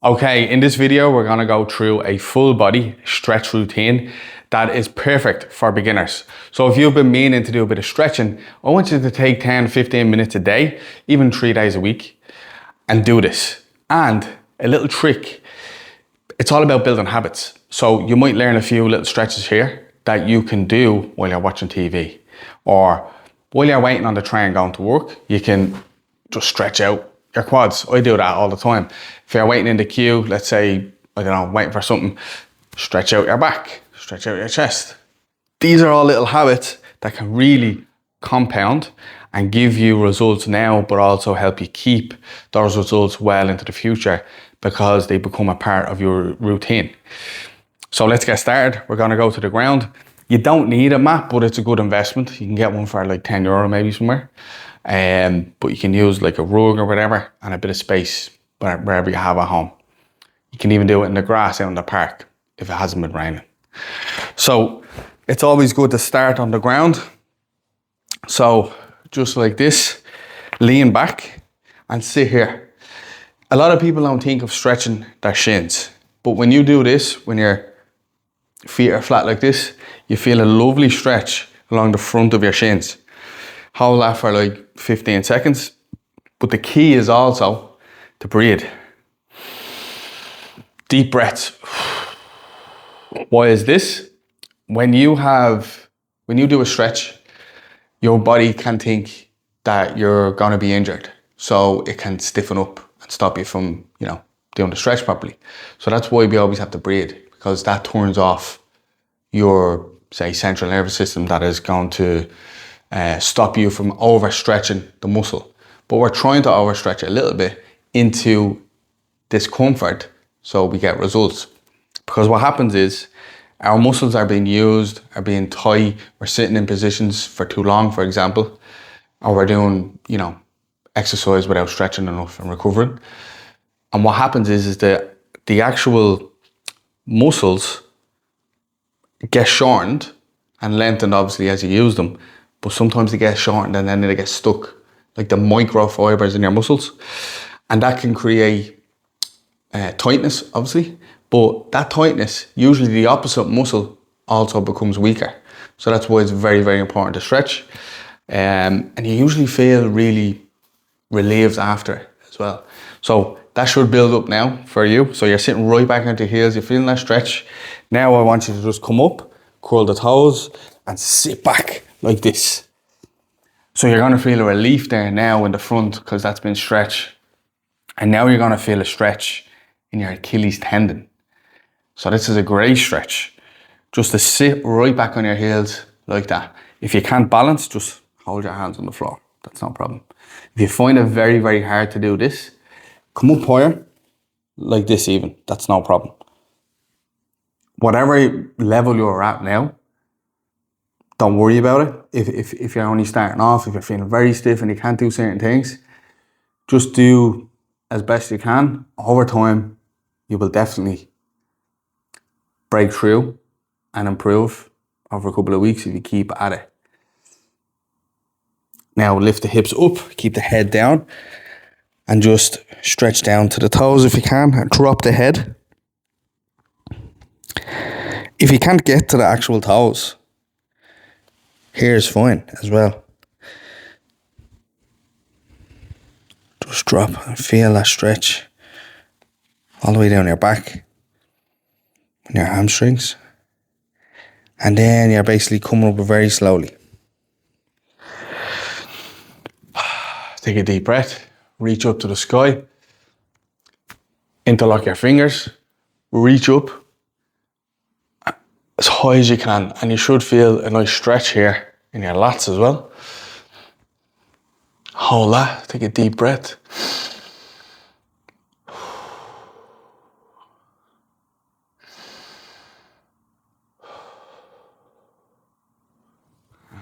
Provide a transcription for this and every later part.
Okay, in this video, we're gonna go through a full body stretch routine that is perfect for beginners. So if you've been meaning to do a bit of stretching, I want you to take 10, 15 minutes a day, even 3 days a week, and do this. And a little trick, it's all about building habits. So you might learn a few little stretches here that you can do while you're watching TV, or while you're waiting on the train going to work, you can just stretch out your quads. I do that all the time. If you're waiting in the queue, let's say, I don't know, waiting for something, stretch out your back, stretch out your chest. These are all little habits that can really compound and give you results now, but also help you keep those results well into the future because they become a part of your routine. So let's get started. We're gonna go to the ground. You don't need a mat, but it's a good investment. You can get one for like €10 maybe somewhere. But you can use like a rug or whatever and a bit of space wherever you have at home. You can even do it in the grass out in the park if it hasn't been raining. So it's always good to start on the ground. So just like this, lean back and sit here. A lot of people don't think of stretching their shins, but when you do this, when your feet are flat like this, you feel a lovely stretch along the front of your shins. Hold that for like 15 seconds. But the key is also to breathe. Deep breaths. Why is this? When you do a stretch, your body can think that you're gonna be injured. So it can stiffen up and stop you from, doing the stretch properly. So that's why we always have to breathe, because that turns off your, say, central nervous system that is going to stop you from overstretching the muscle. But we're trying to overstretch it a little bit into discomfort so we get results. Because what happens is our muscles are being used, are being tight, we're sitting in positions for too long, for example, or we're doing, exercise without stretching enough and recovering. And what happens is that the actual muscles get shortened and lengthened obviously as you use them, but sometimes they get shortened and then they get stuck, like the microfibers in your muscles. And that can create tightness, obviously, but that tightness, usually the opposite muscle also becomes weaker. So that's why it's very, very important to stretch. And you usually feel really relieved after it as well. So that should build up now for you. So you're sitting right back onto your heels, you're feeling that stretch. Now I want you to just come up, curl the toes, and sit back like this. So you're gonna feel a relief there now in the front because that's been stretched. And now you're gonna feel a stretch in your Achilles tendon. So this is a great stretch. Just to sit right back on your heels like that. If you can't balance, just hold your hands on the floor. That's no problem. If you find it very, very hard to do this, come up higher, like this even. That's no problem. Whatever level you're at now, don't worry about it. If you're only starting off, if you're feeling very stiff and you can't do certain things, just do as best you can. Over time, you will definitely break through and improve over a couple of weeks if you keep at it. Now lift the hips up, keep the head down, and just stretch down to the toes if you can, and drop the head. If you can't get to the actual toes, here's fine as well. Just drop and feel that stretch all the way down your back and your hamstrings. And then you're basically coming up very slowly. Take a deep breath, reach up to the sky, interlock your fingers, reach up as high as you can, and you should feel a nice stretch here in your lats as well. Hold that, take a deep breath.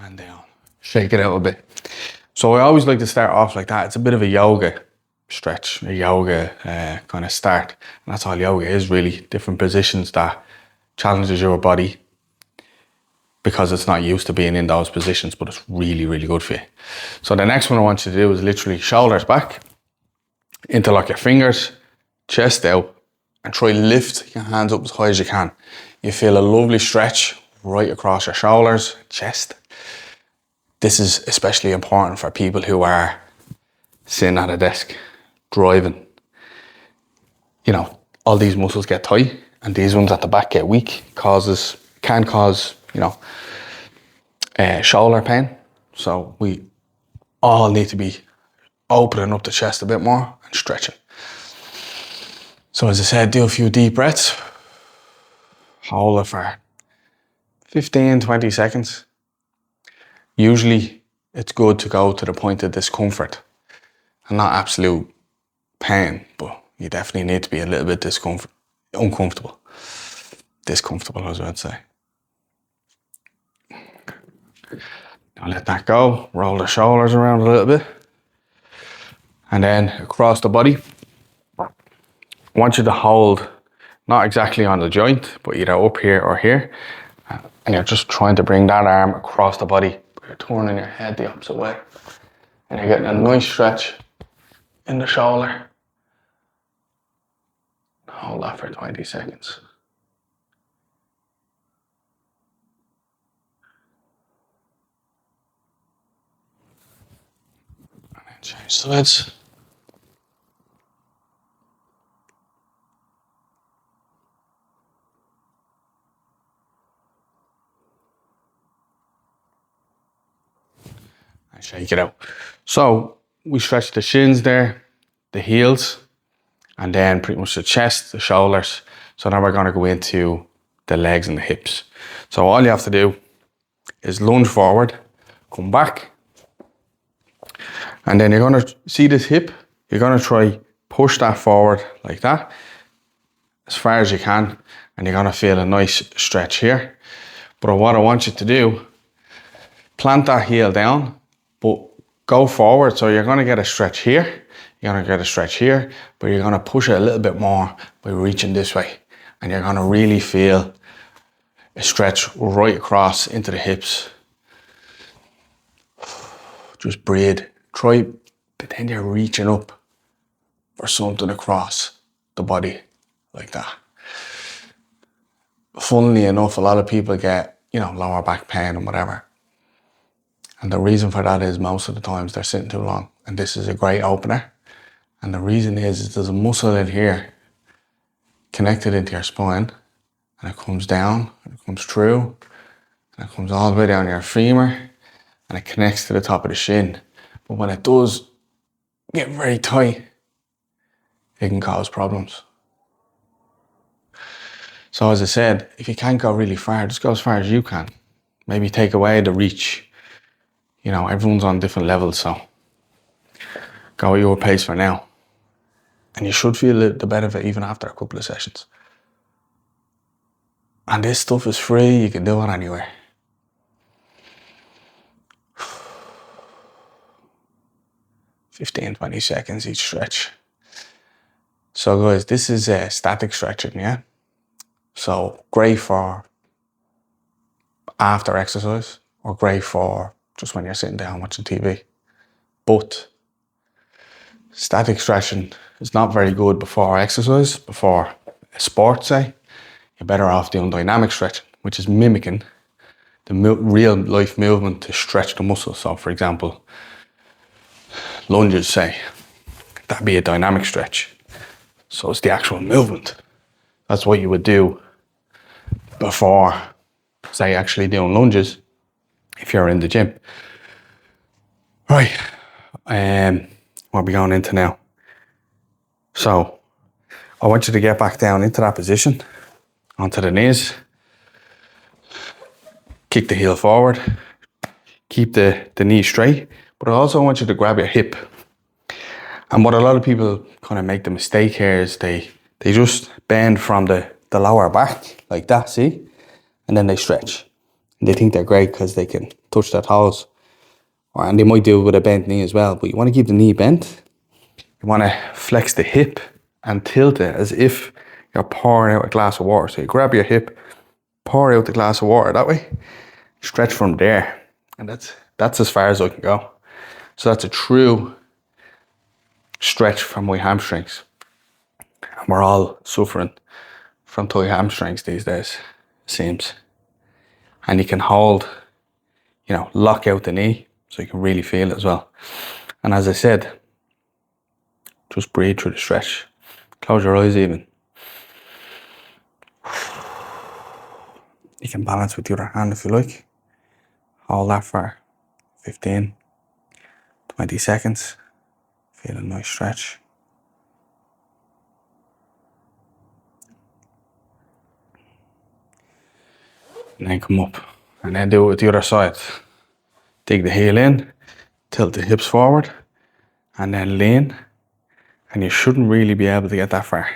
And down. Shake it out a bit. So I always like to start off like that. It's a bit of a yoga stretch, a yoga kind of start. And that's all yoga is really, different positions that challenges your body because it's not used to being in those positions, but it's really, really good for you. So the next one I want you to do is literally shoulders back, interlock your fingers, chest out, and try lift your hands up as high as you can. You feel a lovely stretch right across your shoulders, chest. This is especially important for people who are sitting at a desk, driving. You know, all these muscles get tight and these ones at the back get weak, can cause, shoulder pain. So we all need to be opening up the chest a bit more and stretching. So as I said, do a few deep breaths. Hold it for 15, 20 seconds. Usually it's good to go to the point of discomfort and not absolute pain, but you definitely need to be a little bit uncomfortable. Discomfortable, I was about to say. Now let that go. Roll the shoulders around a little bit. And then across the body. I want you to hold, not exactly on the joint, but either up here or here. And you're just trying to bring that arm across the body. You're turning your head the opposite way. And you're getting a nice stretch in the shoulder. Hold that for 20 seconds. And then change sides. And shake it out. So we stretch the shins there, the heels, and then pretty much the chest, the shoulders. So now we're going to go into the legs and the hips. So all you have to do is lunge forward, come back, and then you're going to see this hip. You're going to try push that forward like that as far as you can, and you're going to feel a nice stretch here. But what I want you to do, plant that heel down, but go forward. So you're going to get a stretch here, you're going to get a stretch here, but you're going to push it a little bit more by reaching this way. And you're going to really feel a stretch right across into the hips. Just breathe. Try, pretend you're reaching up for something across the body like that. Funnily enough, a lot of people get, lower back pain and whatever. And the reason for that is most of the times they're sitting too long. And this is a great opener. And the reason is there's a muscle in here connected into your spine, and it comes down, and it comes through, and it comes all the way down your femur, and it connects to the top of the shin. But when it does get very tight, it can cause problems. So as I said, if you can't go really far, just go as far as you can. Maybe take away the reach. Everyone's on different levels, so go at your pace for now. And you should feel the benefit even after a couple of sessions. And this stuff is free, you can do it anywhere. (15, 20 seconds each stretch. So guys, this is static stretching, yeah? So great for after exercise, or great for just when you're sitting down watching TV. But static stretching is not very good before exercise, before a sport, say. You're better off doing dynamic stretching, which is mimicking the real life movement to stretch the muscles. So for example, lunges, say, that'd be a dynamic stretch. So it's the actual movement. That's what you would do before, say, actually doing lunges if you're in the gym. Right, what are we going into now? So I want you to get back down into that position, onto the knees. Kick the heel forward. Keep the knee straight. But I also want you to grab your hip. And what a lot of people kind of make the mistake here is they just bend from the lower back like that, see? And then they stretch. And they think they're great because they can touch their toes. And they might do it with a bent knee as well. But you want to keep the knee bent. You want to flex the hip and tilt it as if you're pouring out a glass of water. So you grab your hip, pour out the glass of water that way, stretch from there. And that's as far as I can go. So that's a true stretch from my hamstrings. And we're all suffering from tight hamstrings these days, it seems. And you can hold, lock out the knee so you can really feel it as well. And as I said, just breathe through the stretch. Close your eyes even. You can balance with the other hand if you like. Hold that for 15, 20 seconds. Feel a nice stretch. And then come up. And then do it with the other side. Dig the heel in, tilt the hips forward, and then lean. And you shouldn't really be able to get that far.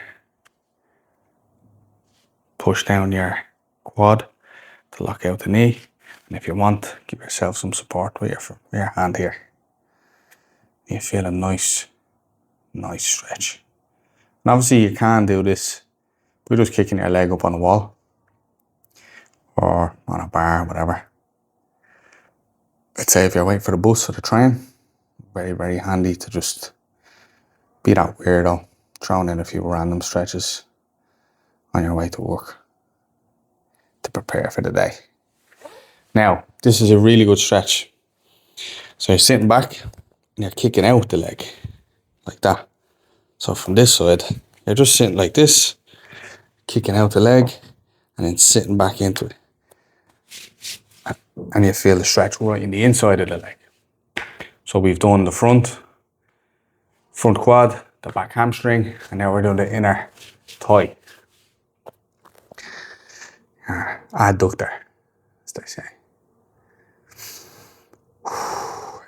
Push down your quad to lock out the knee. And if you want, give yourself some support with your hand here. You feel a nice stretch. And obviously you can do this by just kicking your leg up on the wall or on a bar, whatever. I'd say if you're waiting for the bus or the train, very, very handy to just be that weirdo, throwing in a few random stretches on your way to work to prepare for the day. Now, this is a really good stretch. So you're sitting back and you're kicking out the leg like that. So from this side, you're just sitting like this, kicking out the leg and then sitting back into it. And you feel the stretch right in the inside of the leg. So we've done the front quad, the back hamstring, and now we're doing the inner thigh. Adductor, as they say.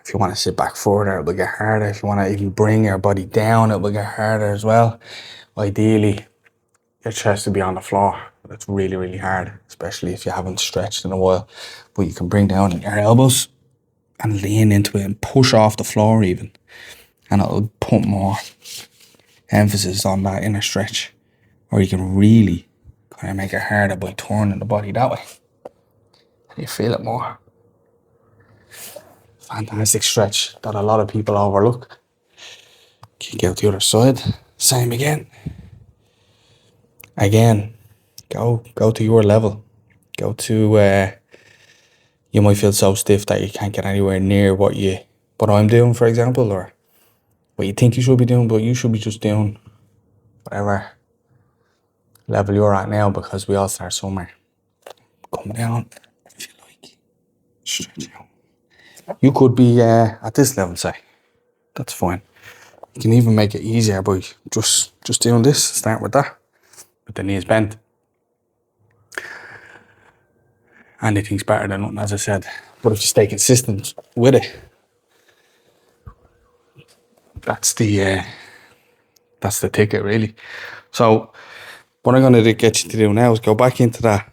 If you want to sit back further, it will get harder. If you want to even bring your body down, it will get harder as well. Ideally, your chest will be on the floor. That's really, really hard, especially if you haven't stretched in a while. But you can bring down your elbows and lean into it and push off the floor even. And it'll put more emphasis on that inner stretch. Or you can really kind of make it harder by turning the body that way. And you feel it more. Fantastic stretch that a lot of people overlook. Kick out the other side. Same again. Again, go to your level. Go to you might feel so stiff that you can't get anywhere near what I'm doing, for example, or what you think you should be doing, but you should be just doing whatever level you're at now, because we all start somewhere. Come down if you like. Stretch out. You could be at this level, say. That's fine. You can even make it easier by just doing this. Start with that, with the knees bent. Anything's better than nothing, as I said. But if you stay consistent with it, that's the ticket, really. So what I'm going to get you to do now is go back into that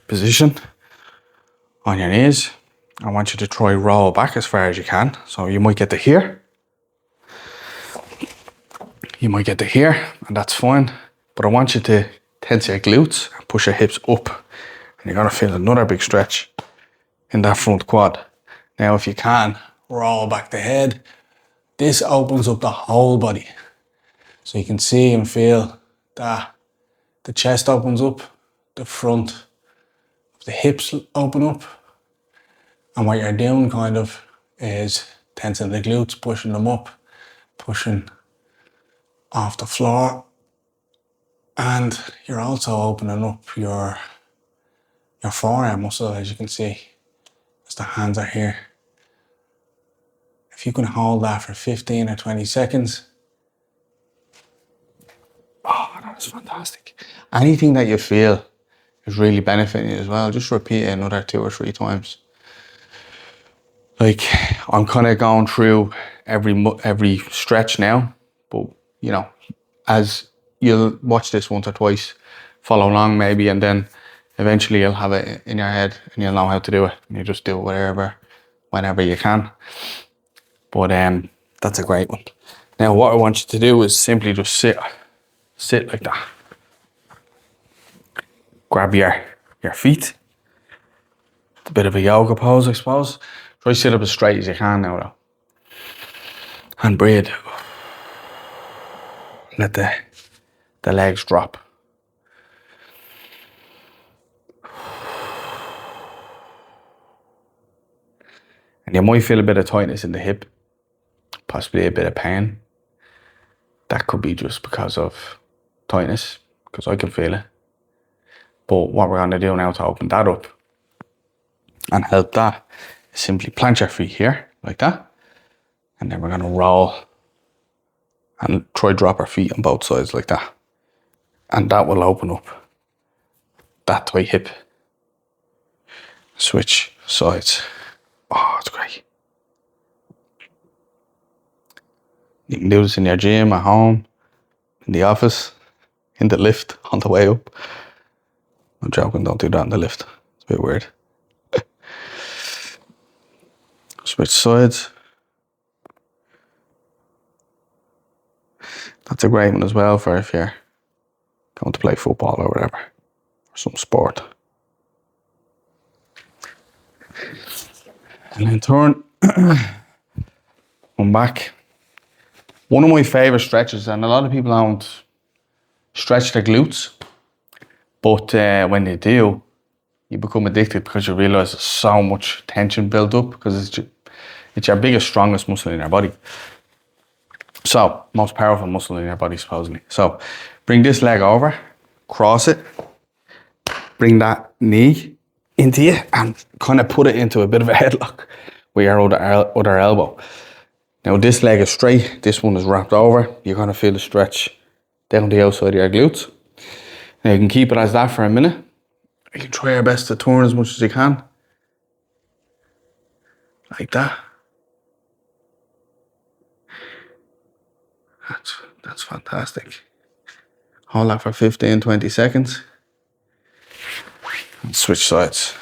position on your knees. I want you to try roll back as far as you can. So you might get to here. You might get to here, and that's fine. But I want you to tense your glutes and push your hips up. And you're going to feel another big stretch in that front quad. Now, if you can, roll back the head. This opens up the whole body. So you can see and feel that the chest opens up, the front of the hips open up. And what you're doing kind of is tensing the glutes, pushing them up, pushing off the floor. And you're also opening up your forearm muscle, as you can see, as the hands are here. If you can hold that for 15 or 20 seconds, that is fantastic. Anything that you feel is really benefiting you as well, just repeat it another 2 or 3 times. Like, I'm kind of going through every stretch now, but as you'll watch this once or twice, follow along maybe, and then eventually you'll have it in your head and you'll know how to do it, and you just do it whenever you can. But that's a great one. Now what I want you to do is simply just sit like that. Grab your feet. It's a bit of a yoga pose, I suppose. Try to sit up as straight as you can now though. And breathe. Let the the legs drop. And you might feel a bit of tightness in the hip, possibly a bit of pain. That could be just because of tightness, because I can feel it. But what we're going to do now to open that up and help that is simply plant your feet here, like that. And then we're going to roll and try drop our feet on both sides like that. And that will open up that tight hip. Switch sides. Oh, it's great. You can do this in your gym, at home, in the office, in the lift, on the way up. I'm joking, don't do that in the lift. It's a bit weird. Switch sides. That's a great one as well for if you're going to play football or whatever, or some sport. And then turn, come back. One of my favourite stretches, and a lot of people don't stretch their glutes, but when they do, you become addicted because you realise there's so much tension built up because it's your biggest, strongest muscle in your body. So, most powerful muscle in your body, supposedly. So, bring this leg over, cross it, bring that knee into you, and kind of put it into a bit of a headlock with your other elbow. Now, this leg is straight, this one is wrapped over. You're going to feel the stretch down the outside of your glutes. Now, you can keep it as that for a minute. You can try your best to turn as much as you can. Like that. That's fantastic. Hold that for 15, 20 seconds. And switch sides.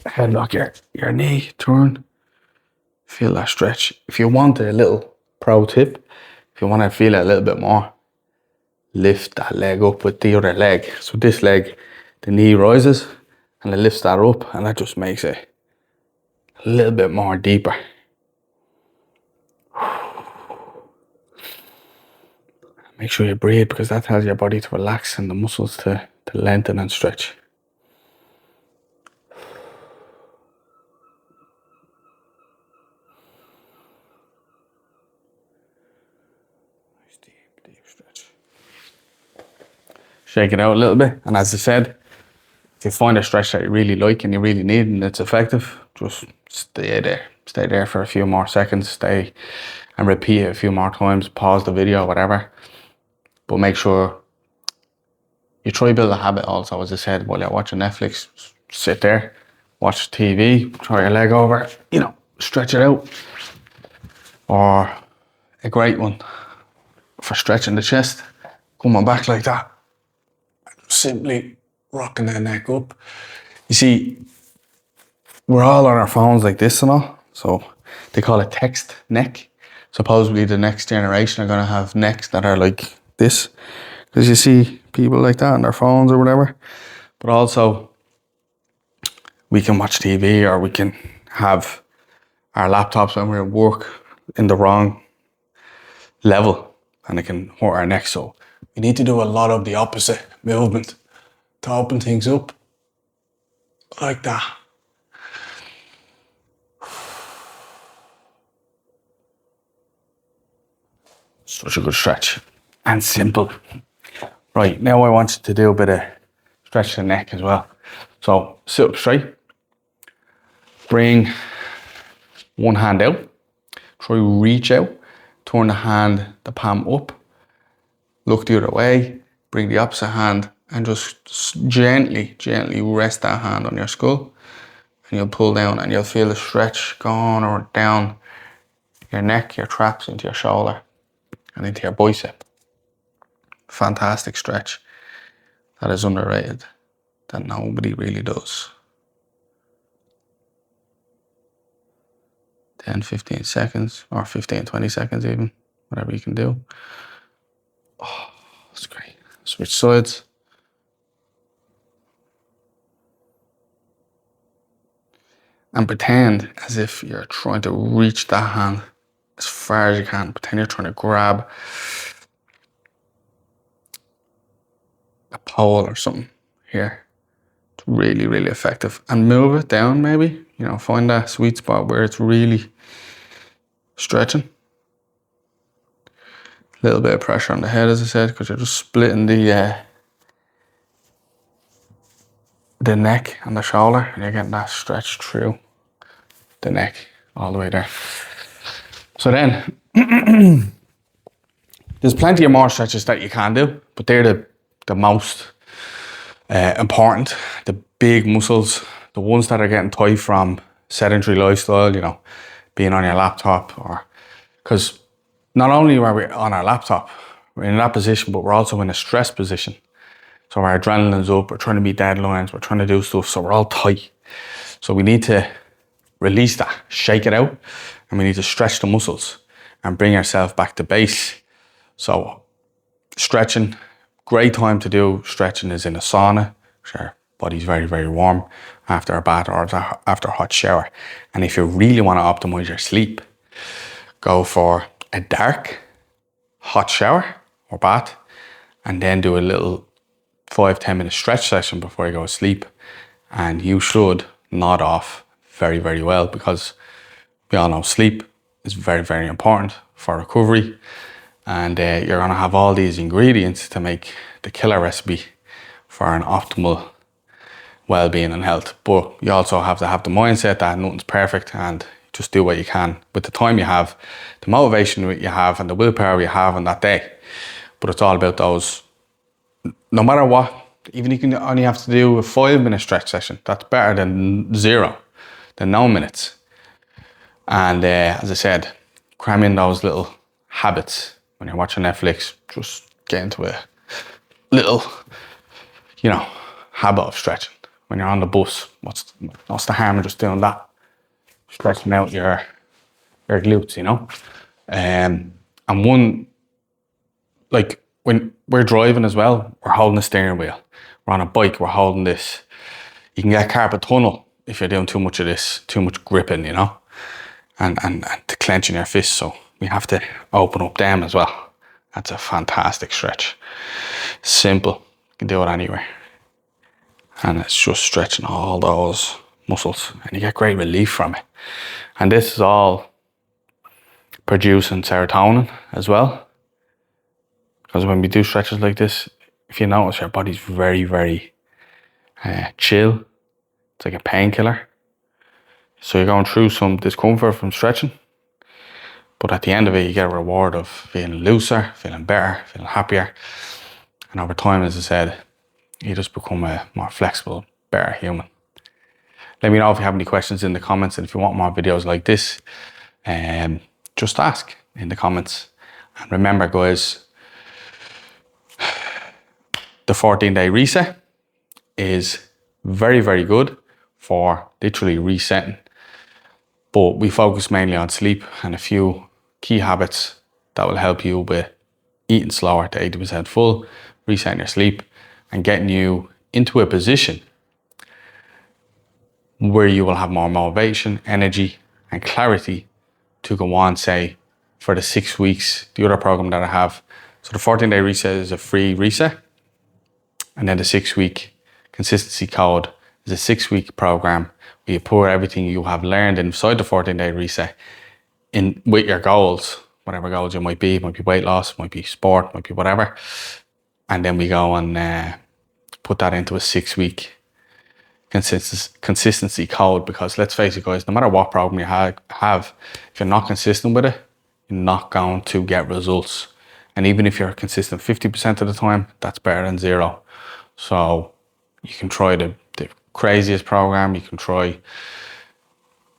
Headlock your knee, turn. Feel that stretch. If you want a little pro tip, if you want to feel it a little bit more, lift that leg up with the other leg. So this leg, the knee rises and it lifts that up, and that just makes it a little bit more deeper. Make sure you breathe, because that tells your body to relax and the muscles to lengthen and stretch. Nice deep stretch. Shake it out a little bit, and as I said, if you find a stretch that you really like and you really need and it's effective, just stay there. Stay there for a few more seconds, stay and repeat it a few more times, pause the video, whatever. But make sure you try to build a habit also, as I said, while you're watching Netflix, sit there, watch TV, try your leg over, stretch it out. Or a great one for stretching the chest, come on back like that. Simply rocking the neck up. You see, we're all on our phones like this and all, so they call it text neck. Supposedly the next generation are going to have necks that are like this, because you see people like that on their phones or whatever. But also, we can watch TV, or we can have our laptops when we're at work in the wrong level, and it can hurt our neck. So we need to do a lot of the opposite movement to open things up, like that. Such a good stretch, and simple. Right, now I want you to do a bit of stretch the neck as well. So sit up straight, bring one hand out, try reach out, turn the palm up, look the other way, bring the opposite hand, and just gently rest that hand on your skull, and you'll pull down and you'll feel the stretch going or down your neck, your traps, into your shoulder and into your bicep. Fantastic stretch that is underrated, that nobody really does. 10, 15 seconds, or 15, 20 seconds even, whatever you can do. Oh, that's great. Switch sides. And pretend as if you're trying to reach that hand as far as you can. Pretend you're trying to grab hole or something here. It's really, really effective. And move it down maybe, you know, find that sweet spot where it's really stretching. A little bit of pressure on the head, as I said, because you're just splitting the neck and the shoulder, and you're getting that stretch through the neck all the way there. So then, there's plenty of more stretches that you can do, but they're the most important. The big muscles, the ones that are getting tight from sedentary lifestyle, you know, being on your laptop, or because not only are we on our laptop, we're in that position, but we're also in a stress position. So our adrenaline's up, we're trying to meet deadlines, we're trying to do stuff, so we're all tight. So we need to release that, shake it out, and we need to stretch the muscles and bring ourselves back to base. So stretching, great time to do stretching is in a sauna. Sure, body's very, very warm after a bath or after a hot shower. And if you really want to optimize your sleep, go for a dark, hot shower or bath, and then do a little 5-10 minute stretch session before you go to sleep. And you should nod off very, very well, because we all know sleep is very, very important for recovery. And you're going to have all these ingredients to make the killer recipe for an optimal well-being and health. But you also have to have the mindset that nothing's perfect, and just do what you can with the time you have, the motivation you have, and the willpower you have on that day. But it's all about those, no matter what, even if you only have to do a 5-minute stretch session, that's better than zero, than no minutes. And as I said, cram in those little habits. When you're watching Netflix, just get into a little, you know, habit of stretching. When you're on the bus, what's the harm in just doing that? Stretching out your glutes, you know? And one, like when we're driving as well, we're holding the steering wheel. We're on a bike, we're holding this. You can get carpal tunnel if you're doing too much of this, too much gripping, you know? And to clenching your fists, so we have to open up them as well. That's a fantastic stretch. Simple, you can do it anywhere. And it's just stretching all those muscles, and you get great relief from it. And this is all producing serotonin as well. Because when we do stretches like this, if you notice, your body's very, very chill. It's like a painkiller. So you're going through some discomfort from stretching, but at the end of it, you get a reward of feeling looser, feeling better, feeling happier. And over time, as I said, you just become a more flexible, better human. Let me know if you have any questions in the comments, and if you want more videos like this, just ask in the comments. And remember, guys, the 14-day reset is very, very good for literally resetting. But we focus mainly on sleep and a few key habits that will help you with eating slower to 80% full, resetting your sleep, and getting you into a position where you will have more motivation, energy, and clarity to go on, say, for the 6 weeks, the other program that I have. So the 14-day reset is a free reset. And then the 6-week consistency code is a 6-week program where you pour everything you have learned inside the 14-day reset in with your goals, whatever goals you might be. It might be weight loss, might be sport, might be whatever. And then we go and put that into a 6-week consistency code, because let's face it, guys, no matter what program you have, if you're not consistent with it, you're not going to get results. And even if you're consistent 50% of the time, that's better than zero. So you can try the craziest program, you can try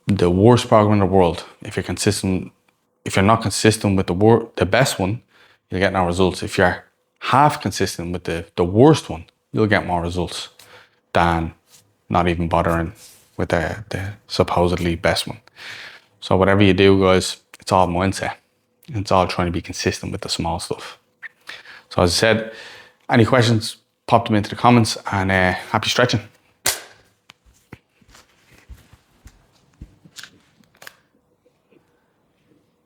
the worst program in the world. If you're consistent, if you're not consistent with the best one, you'll get no results. If you're half consistent with the worst one, you'll get more results than not even bothering with the supposedly best one. So whatever you do, guys, it's all mindset. It's all trying to be consistent with the small stuff. So as I said, any questions, pop them into the comments, and happy stretching.